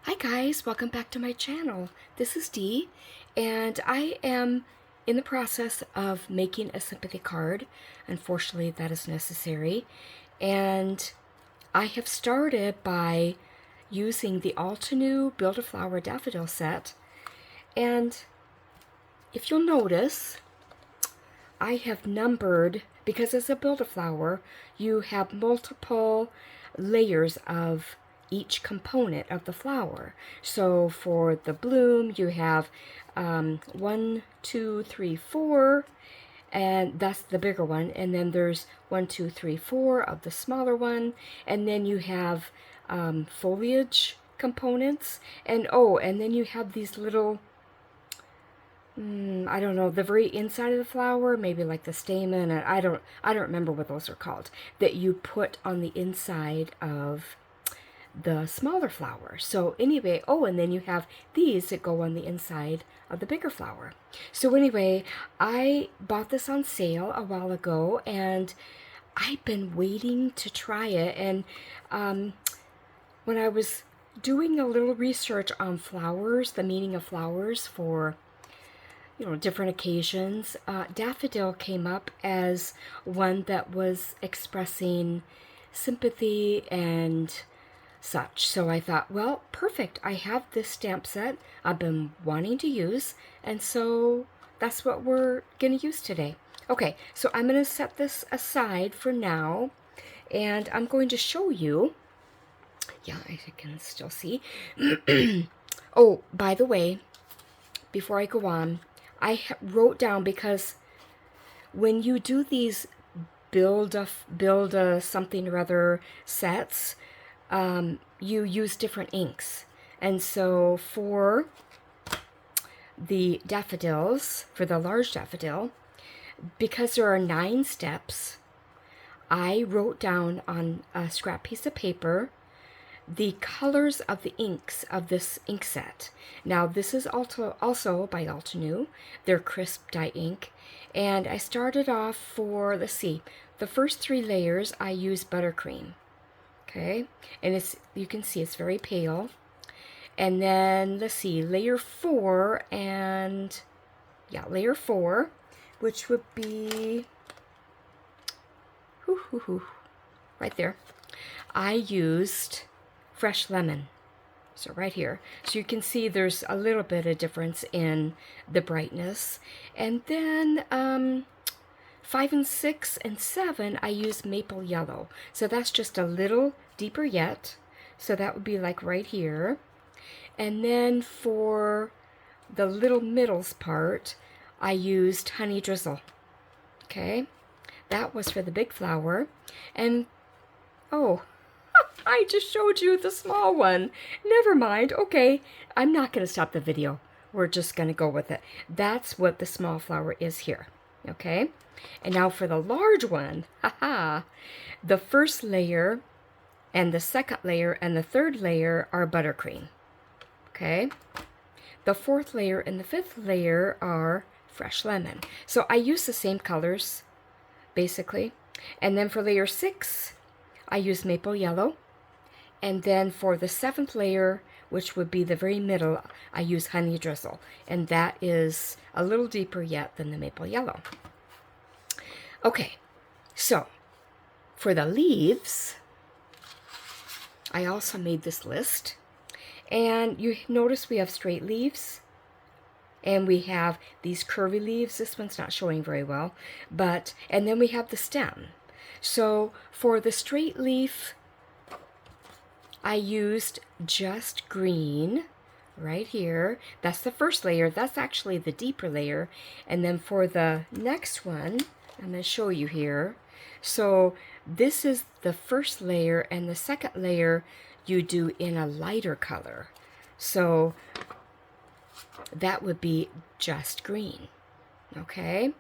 Hi guys, welcome back to my channel. This is Dee, and I am in the process of making a sympathy card. Unfortunately, that is necessary. And I have started by using the Altenew Build-A-Flower Daffodil set. And if you'll notice, I have numbered, because as a Build-A-Flower, you have multiple layers of each component of the flower. So for the bloom, you have 1, 2, 3, 4, and that's the bigger one. And then there's 1, 2, 3, 4 of the smaller one. And then you have foliage components. And and then you have these little, I don't know, the very inside of the flower, maybe like the stamen, and I don't remember what those are called, that you put on the inside of the smaller flower. So anyway, and then you have these that go on the inside of the bigger flower. So anyway, I bought this on sale a while ago, and I've been waiting to try it. And when I was doing a little research on flowers, the meaning of flowers for different occasions, daffodil came up as one that was expressing sympathy and such. So I thought, well, perfect. I have this stamp set I've been wanting to use, and so that's what we're going to use today. Okay, so I'm going to set this aside for now, and I'm going to show you. Yeah, I can still see. Oh, by the way, before I go on, I wrote down, because when you do these build a something or other sets, you use different inks. And so for the daffodils, for the large daffodil, because there are 9 steps, I wrote down on a scrap piece of paper the colors of the inks of this ink set. Now this is also by Altenew. They're crisp dye ink. And I started off for, let's see, the first 3 layers I use buttercream. Okay, and you can see it's very pale. And then let's see, layer 4, and layer 4, which would be right there. I used fresh lemon, so right here. So you can see there's a little bit of difference in the brightness. And then 5 and 6 and 7, I use maple yellow. So that's just a little deeper yet. So that would be like right here. And then for the little middles part, I used honey drizzle. Okay, that was for the big flower. And I just showed you the small one. Never mind. Okay, I'm not going to stop the video. We're just going to go with it. That's what the small flower is here. Okay, and now for the large one, the first layer and the second layer and the third layer are buttercream. Okay, the 4th layer and the 5th layer are fresh lemon. So I use the same colors, basically. And then for layer 6, I use maple yellow. And then for the 7th layer, which would be the very middle, I use honey drizzle. And that is a little deeper yet than the maple yellow. Okay, so for the leaves, I also made this list. And you notice we have straight leaves, and we have these curvy leaves. This one's not showing very well, and then we have the stem. So for the straight leaf, I used just green right here. That's the first layer. That's actually the deeper layer. And then for the next one, I'm going to show you here. So this is the first layer, and the second layer you do in a lighter color. So that would be just green. Okay?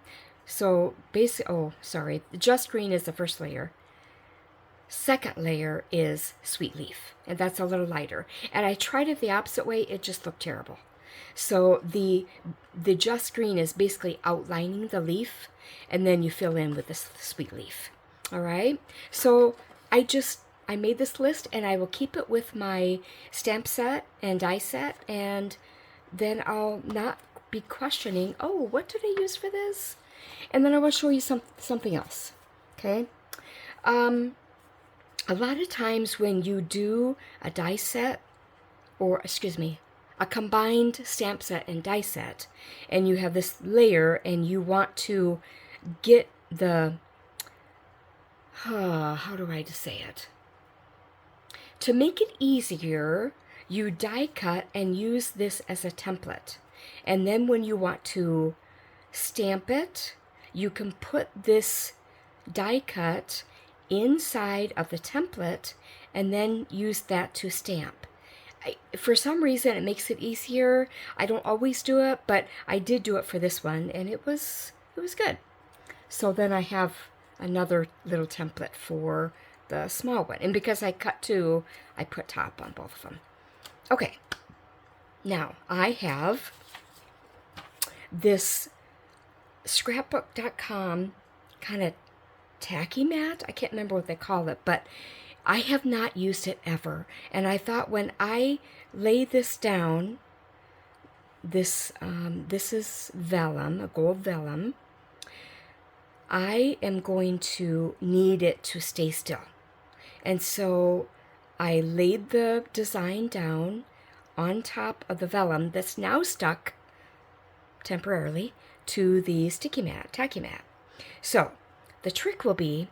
So just green is the first layer. Second layer is sweet leaf, and that's a little lighter. And I tried it the opposite way. It just looked terrible. So the just green is basically outlining the leaf, and then you fill in with the sweet leaf. All right, so I just I made this list, and I will keep it with my stamp set and die set, and then I'll not be questioning, oh, what did I use for this? And then I will show you something else, okay? A lot of times when you do a die set, or excuse me, a combined stamp set and die set, and you have this layer and you want to get the, how do I say it? To make it easier, you die cut and use this as a template. And then when you want to stamp it, you can put this die cut inside of the template and then use that to stamp. For some reason, it makes it easier. I don't always do it, but I did do it for this one, and it was good. So then I have another little template for the small one. And because I cut two, I put top on both of them. Okay, now I have this scrapbook.com kind of tacky mat. I can't remember what they call it, but I have not used it ever. And I thought when I lay this down, this is vellum, a gold vellum, I am going to need it to stay still. And so I laid the design down on top of the vellum that's now stuck temporarily to the tacky mat. So the trick will be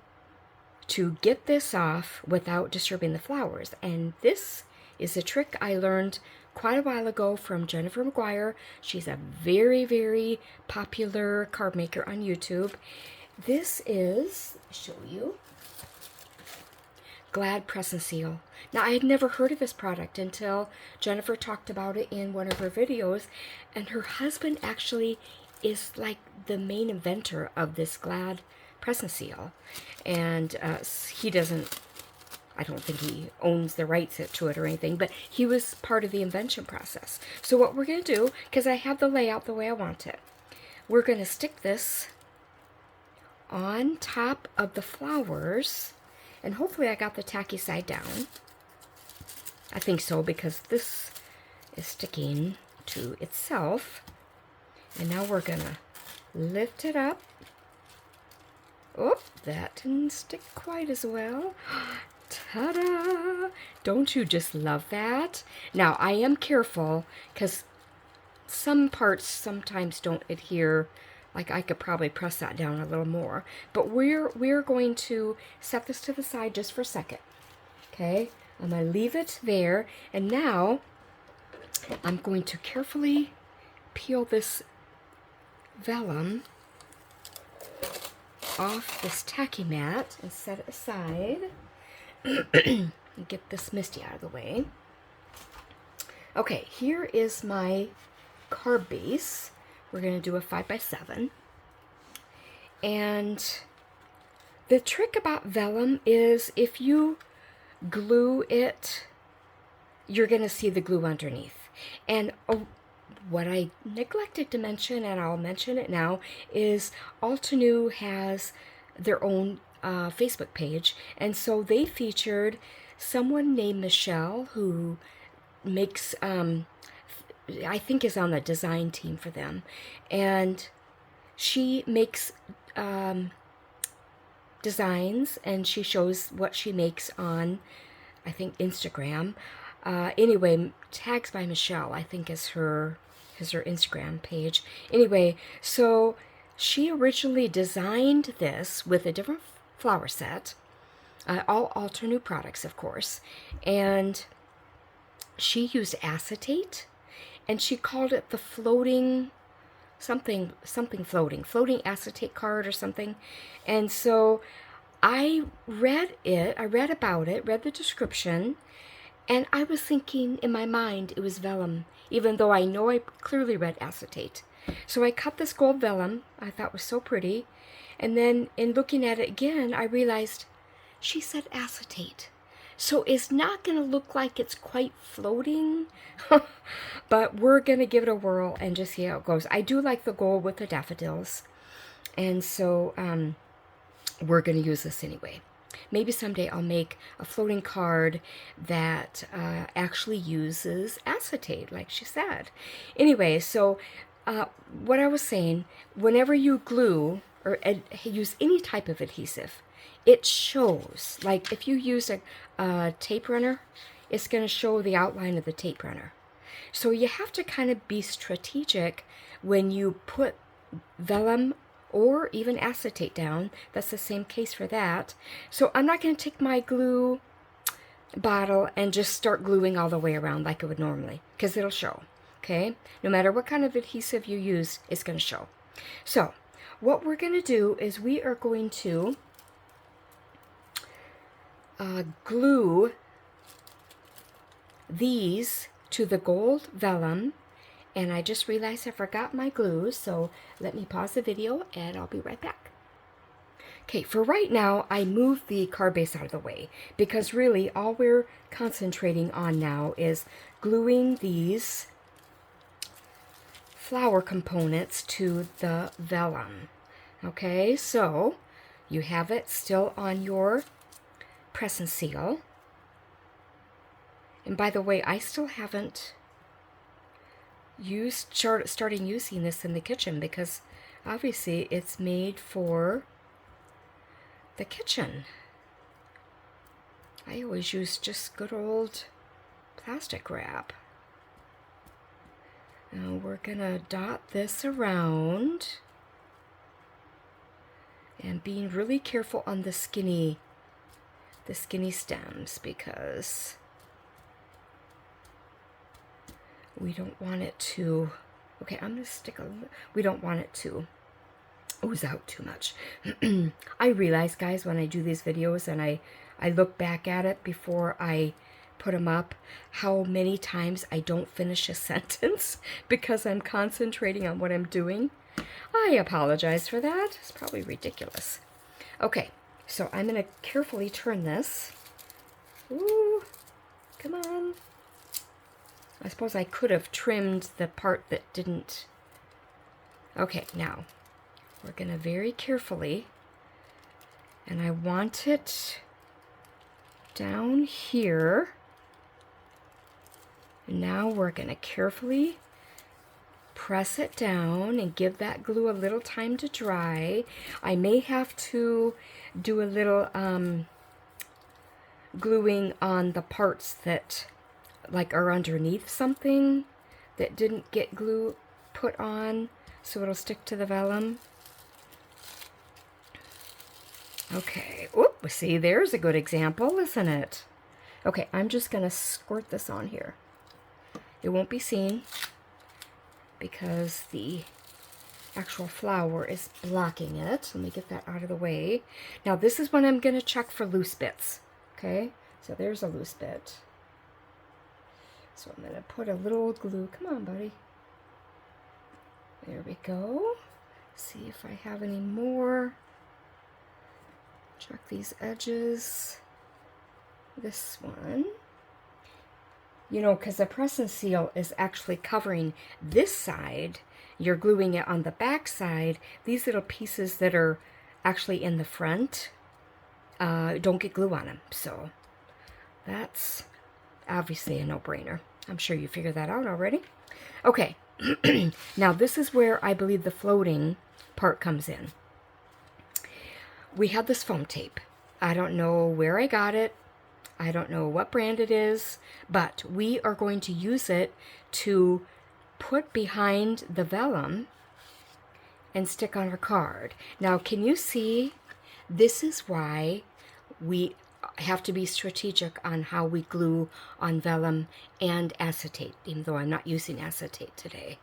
to get this off without disturbing the flowers. And this is a trick I learned quite a while ago from Jennifer McGuire. She's a very, very popular card maker on YouTube. This is, I'll show you, Glad Press and Seal. Now, I had never heard of this product until Jennifer talked about it in one of her videos, and her husband actually is like the main inventor of this Glad Press and Seal. And he doesn't, I don't think he owns the rights to it or anything, but he was part of the invention process. So what we're going to do, because I have the layout the way I want it, we're going to stick this on top of the flowers, and hopefully I got the tacky side down. I think so, because this is sticking to itself. And now we're going to lift it up. Oh, that didn't stick quite as well. Ta-da! Don't you just love that? Now, I am careful, because some parts sometimes don't adhere. Like, I could probably press that down a little more. But we're going to set this to the side just for a second. Okay? I'm going to leave it there. And now, I'm going to carefully peel this vellum off this tacky mat and set it aside. And get this misty out of the way. Okay, here is my card base. We're going to do a 5x7. And the trick about vellum is if you glue it, you're going to see the glue underneath. And what I neglected to mention, and I'll mention it now, is Altenew has their own Facebook page. And so they featured someone named Michelle who makes... I think is on the design team for them, and she makes designs, and she shows what she makes on, I think, Instagram. Anyway, Tags by Michelle, I think, is her Instagram page. Anyway, so she originally designed this with a different flower set, all Altenew products, of course, and she used acetate. And she called it the floating, something floating acetate card or something. And so I read about it, read the description, and I was thinking in my mind it was vellum, even though I know I clearly read acetate. So I cut this gold vellum, I thought was so pretty, and then in looking at it again, I realized she said acetate. So it's not going to look like it's quite floating, but we're going to give it a whirl and just see how it goes. I do like the gold with the daffodils, and so we're going to use this anyway. maybe someday I'll make a floating card that actually uses acetate, like she said. Anyway, so what I was saying, whenever you glue or use any type of adhesive, it shows. Like if you use a tape runner, it's going to show the outline of the tape runner. So you have to kind of be strategic when you put vellum or even acetate down. That's the same case for that. So I'm not going to take my glue bottle and just start gluing all the way around like I would normally, because it'll show. Okay, no matter what kind of adhesive you use, it's going to show. So what we're going to do is we are going to glue these to the gold vellum. And I just realized I forgot my glue, so let me pause the video and I'll be right back. Okay, for right now, I moved the card base out of the way because really all we're concentrating on now is gluing these flower components to the vellum. Okay, so you have it still on your press and seal. And by the way, I still haven't starting using this in the kitchen because obviously it's made for the kitchen. I always use just good old plastic wrap. Now we're gonna dot this around and being really careful on the skinny stems because we don't want it to, okay, I'm going to stick a little, we don't want it to ooze out too much. I realize, guys, when I do these videos and I look back at it before I put them up, how many times I don't finish a sentence because I'm concentrating on what I'm doing. I apologize for that. It's probably ridiculous. Okay, so I'm going to carefully turn this. Ooh, come on. I suppose I could have trimmed the part that didn't. Okay, now we're going to very carefully, and I want it down here. And now we're going to carefully press it down and give that glue a little time to dry. I may have to do a little gluing on the parts that like are underneath something that didn't get glue put on, so it'll stick to the vellum. Okay, oop, see, there's a good example, isn't it? Okay, I'm just gonna squirt this on here. It won't be seen because the actual flower is blocking it. Let me get that out of the way. Now this is when I'm gonna check for loose bits. Okay, so there's a loose bit. So I'm going to put a little glue. Come on, buddy. There we go. See if I have any more. Check these edges. This one. You know, because the press and seal is actually covering this side. You're gluing it on the back side. These little pieces that are actually in the front don't get glue on them. So that's obviously a no-brainer. I'm sure you figured that out already. Okay, now this is where I believe the floating part comes in. We have this foam tape. I don't know where I got it. I don't know what brand it is, but we are going to use it to put behind the vellum and stick on our card. Now, can you see? This is why we have to be strategic on how we glue on vellum and acetate, even though I'm not using acetate today.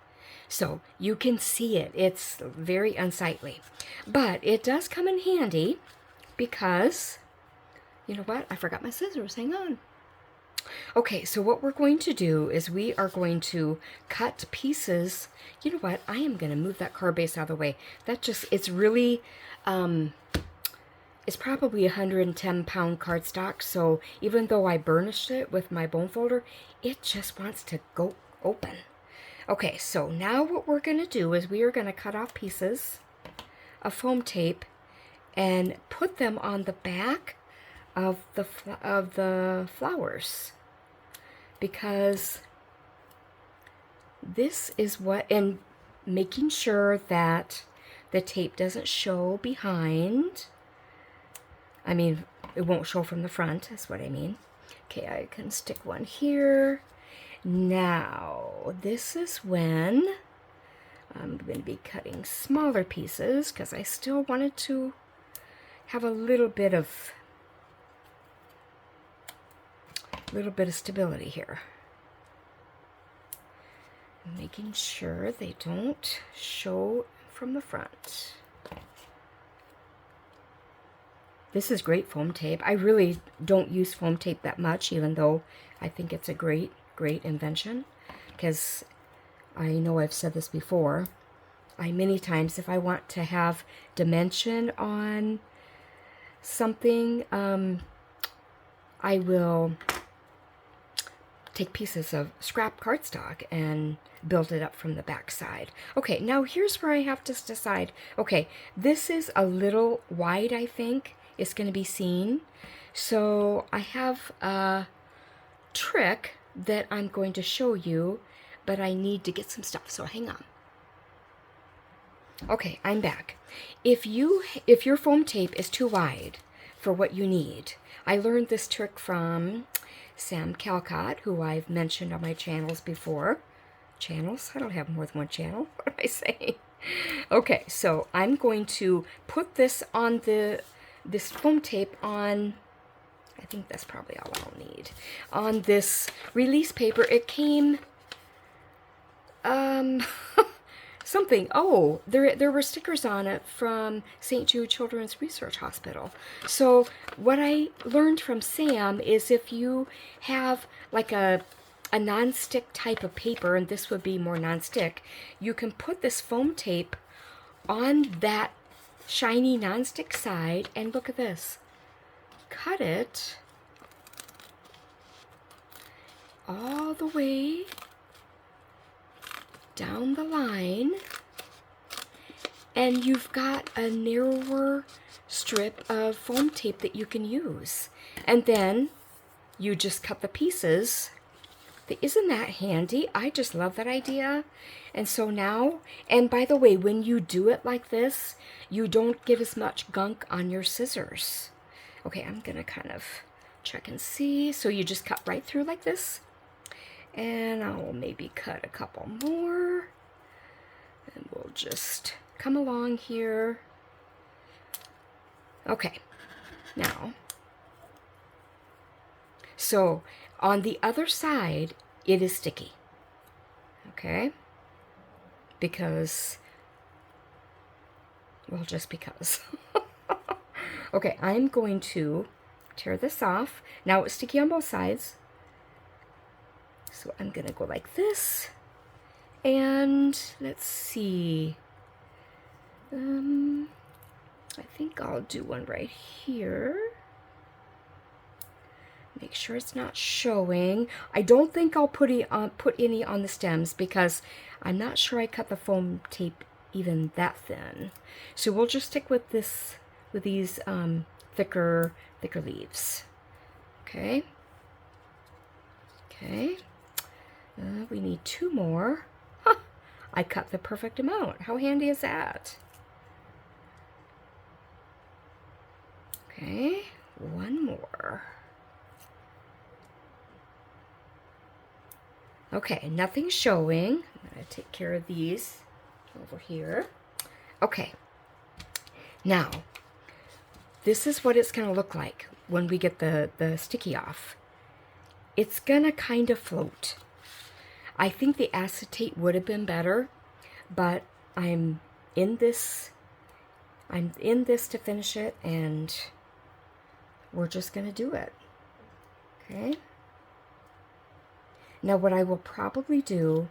So you can see it. It's very unsightly. But it does come in handy because, you know what? I forgot my scissors. Hang on. Okay, so what we're going to do is we are going to cut pieces. You know what? I am going to move that card base out of the way. That just, it's really, it's probably 110-pound cardstock, so even though I burnished it with my bone folder, it just wants to go open. Okay, so now what we're going to do is we are going to cut off pieces of foam tape and put them on the back of the flowers, because this is what, and making sure that the tape doesn't show behind. I mean, it won't show from the front, that's what I mean. Okay, I can stick one here. Now, this is when I'm going to be cutting smaller pieces because I still wanted to have a little bit of stability here. Making sure they don't show from the front. This is great foam tape. I really don't use foam tape that much, even though I think it's a great invention, because I know I've said this before. Many times, if I want to have dimension on something, I will take pieces of scrap cardstock and build it up from the back side. Okay, now here's where I have to decide. Okay, this is a little wide, I think. It's going to be seen. So I have a trick that I'm going to show you, but I need to get some stuff, so hang on. Okay, I'm back. If your foam tape is too wide for what you need, I learned this trick from Sam Calcott, who I've mentioned on my channels before. Channels? I don't have more than one channel. What am I saying? Okay, so I'm going to put this on this foam tape on, I think that's probably all I'll need, on this release paper. It came, something, oh, there were stickers on it from St. Jude Children's Research Hospital. So what I learned from Sam is if you have like a non-stick type of paper, and this would be more non-stick, you can put this foam tape on that shiny non-stick side, and look at this. Cut it all the way down the line, and you've got a narrower strip of foam tape that you can use. And then you just cut the pieces. Isn't that handy? I just love that idea. And so now, and by the way, when you do it like this, you don't get as much gunk on your scissors. Okay, I'm gonna kind of check and see. So you just cut right through like this. And I'll maybe cut a couple more. And we'll just come along here. Okay, now, so on the other side, it is sticky. Okay? Because, well, just because. Okay, I'm going to tear this off. Now it's sticky on both sides. So I'm going to go like this. And let's see. I think I'll do one right here. Make sure it's not showing. I don't think I'll put any on the stems because I'm not sure I cut the foam tape even that thin. So we'll just stick with this, with these thicker leaves. Okay. Okay. We need 2 more. Huh, I cut the perfect amount. How handy is that? Okay, 1 more. Okay, nothing's showing. I'm going to take care of these over here. Okay, now, this is what it's going to look like when we get the sticky off. It's going to kind of float. I think the acetate would have been better, but I'm in this to finish it, and we're just going to do it. Okay? Now what I will probably do,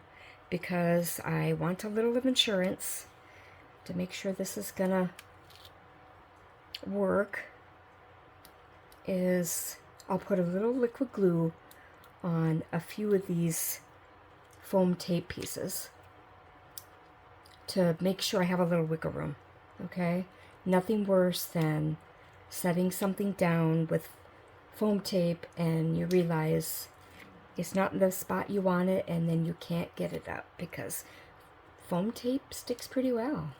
because I want a little of insurance to make sure this is going to work, is I'll put a little liquid glue on a few of these foam tape pieces to make sure I have a little wiggle room. Okay? Nothing worse than setting something down with foam tape and you realize it's not in the spot you want it, and then you can't get it up because foam tape sticks pretty well.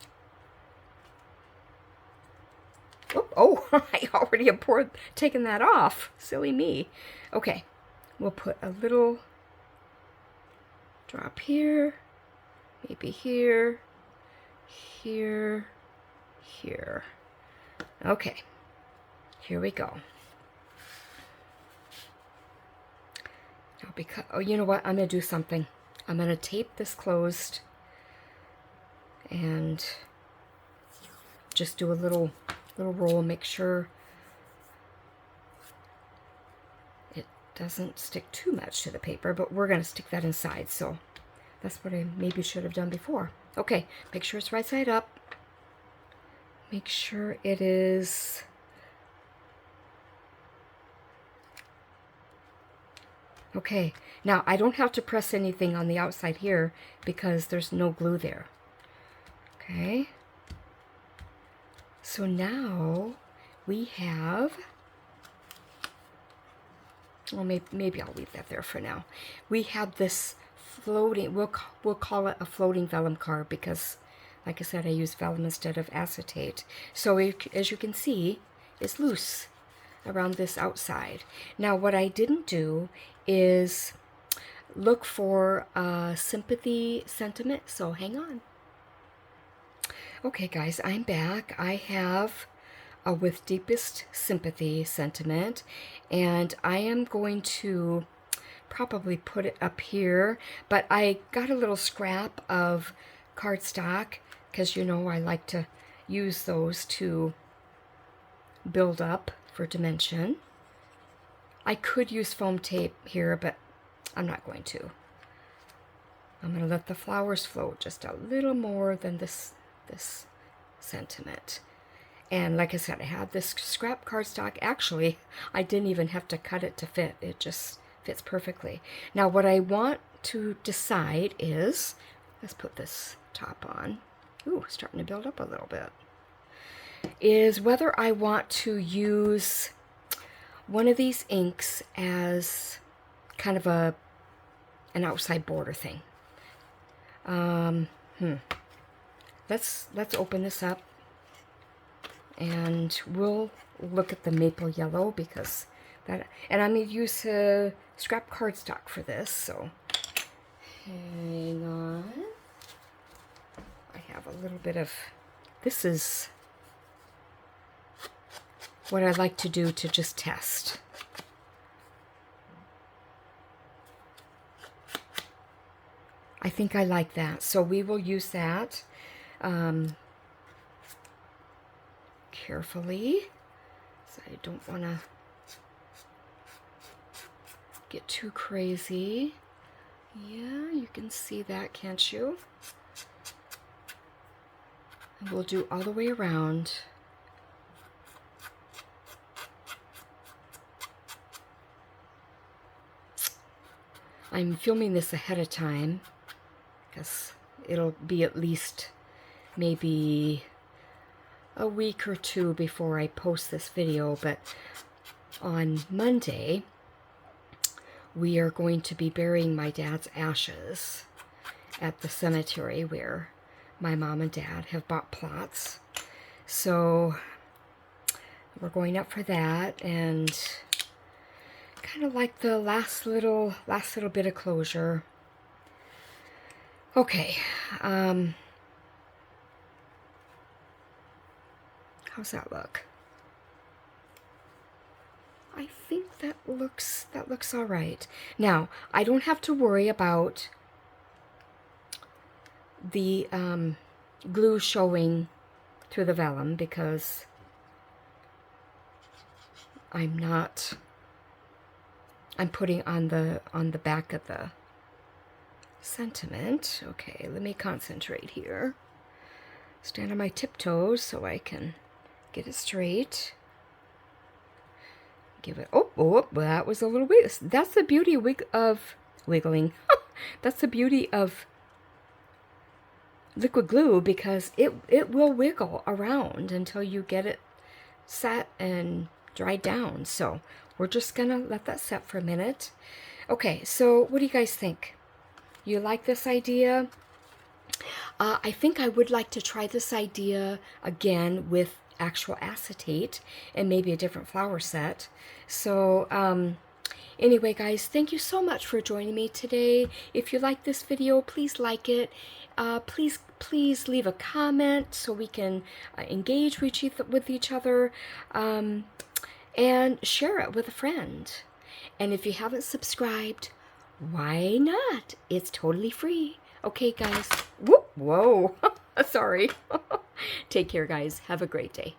Oh, I already have taken that off. Silly me. Okay, we'll put a little drop here, maybe here, here, here. Okay, here we go. Now because, oh, you know what? I'm going to do something. I'm going to tape this closed and just do a little roll, make sure it doesn't stick too much to the paper, but we're going to stick that inside, so that's what I maybe should have done before. Okay, make sure it's right side up. Make sure it is okay. Now I don't have to press anything on the outside here because there's no glue there. Okay. So now we have, well, maybe I'll leave that there for now. We have this floating, we'll call it a floating vellum card because, like I said, I use vellum instead of acetate. So as you can see, it's loose around this outside. Now what I didn't do is look for a sympathy sentiment, so hang on. Okay guys, I'm back. I have a With Deepest Sympathy sentiment, and I am going to probably put it up here, but I got a little scrap of cardstock because, you know, I like to use those to build up for dimension. I could use foam tape here, but I'm not going to. I'm going to let the flowers float just a little more than this sentiment. And like I said, I have this scrap cardstock. Actually, I didn't even have to cut it to fit. It just fits perfectly. Now what I want to decide is, let's put this top on. Ooh, starting to build up a little bit. Is whether I want to use one of these inks as kind of an outside border thing. Let's open this up and we'll look at the maple yellow because that, and I'm going to use scrap cardstock for this, so hang on. I have a little bit of, this is what I like to do to just test. I think I like that, so we will use that carefully, so I don't want to get too crazy. Yeah, you can see that, can't you? And we'll do all the way around. I'm filming this ahead of time because it'll be at least maybe a week or two before I post this video, but on Monday we are going to be burying my dad's ashes at the cemetery where my mom and dad have bought plots. So we're going up for that, and kind of like the last little bit of closure. Okay, how's that look? I think that looks all right. Now, I don't have to worry about the glue showing through the vellum because I'm putting on the back of the sentiment. Okay, let me concentrate here. Stand on my tiptoes so I can get it straight. Give it, oh, that was a little weird. That's the beauty of wiggling. That's the beauty of liquid glue, because it will wiggle around until you get it set and dried down. So we're just going to let that set for a minute. Okay, so what do you guys think? You like this idea? I think I would like to try this idea again with actual acetate and maybe a different flower set. So anyway, guys, thank you so much for joining me today. If you like this video, please like it. Please leave a comment so we can engage with each other, and share it with a friend. And if you haven't subscribed, why not? It's totally free. Okay, guys. Whoop, whoa. Sorry. Take care, guys. Have a great day.